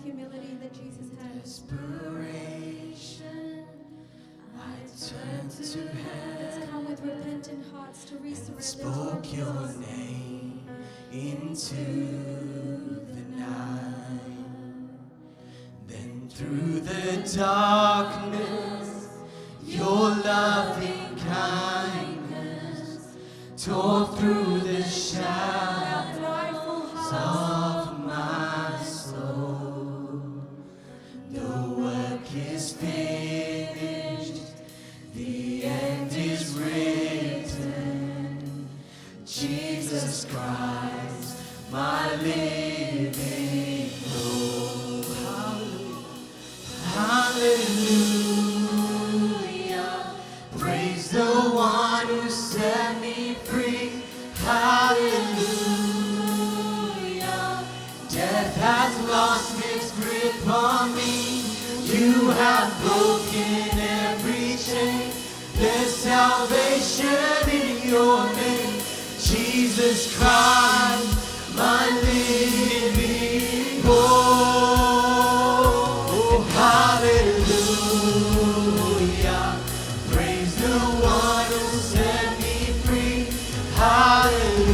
humility that Jesus had. Desperation, I turned to heaven. Let's come with repentant hearts to resurrender. Spoke your name into the night. Then through the darkness, your loving kindness tore through the shadows of my soul. The work is finished, the end is written. Jesus Christ, my living hope. Hallelujah. Praise the one who set me free. Hallelujah. Death has lost its grip on me. You have broken every chain. There's salvation in your name. Jesus Christ, my living hope. Hallelujah. Praise the one who set me free. Hallelujah.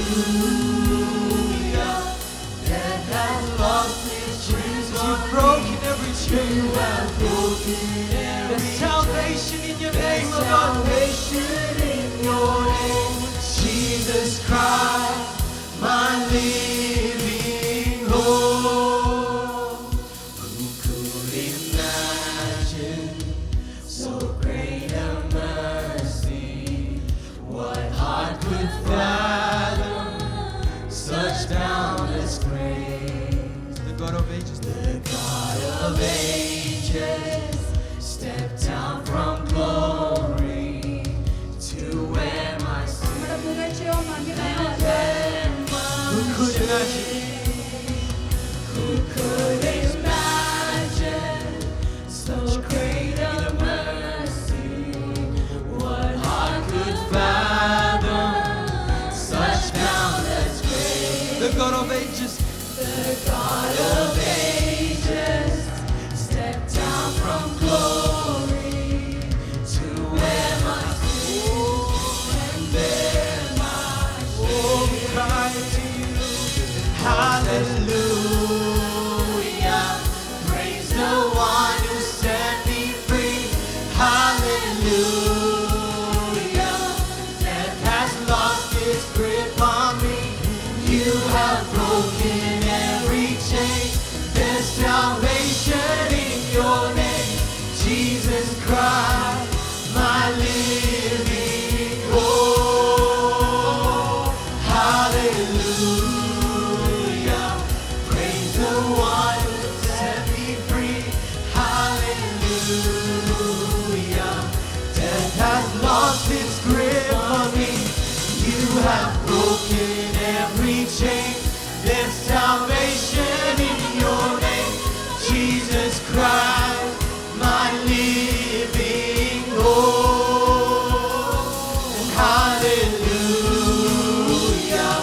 Death has lost its chains. You've broken every chain. You have broken every There's salvation in your name, Lord. Salvation in your name. Jesus Christ, my living hope. Who could imagine so great a mercy? What heart could fathom such boundless grace? The God of ages, the God of ages, stepped down from glory to wear my sin. Who could imagine? Who could imagine such great a mercy? What heart could fathom such boundless grace? The God of ages, the God of ages, stepped down from glory to wear my sin and bear my shame. We cry to you, hallelujah. Praise the one who set me free. Hallelujah. Death has lost its grip on me. You have broken every chain. There's salvation in your name. Jesus Christ, my living hope. Hallelujah. Praise the one who set me free. Hallelujah. Death has lost its grip on me. You have broken every chain. There's salvation in your name. Jesus Christ, my living hope. And hallelujah.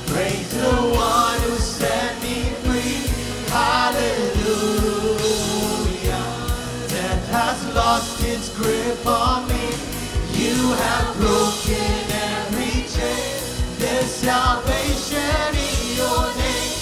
Praise the one who set me free. Hallelujah. Death has lost its grip on me. You have broken every chain. There's salvation in your name.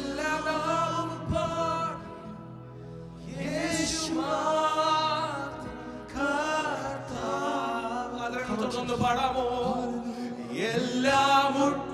എല്ലാ നാവും പാടും യേശു മാത്രം കർത്താവ്. അതിനെ തുറന്ന് പാടാമോ? എല്ലാ മുട്ടും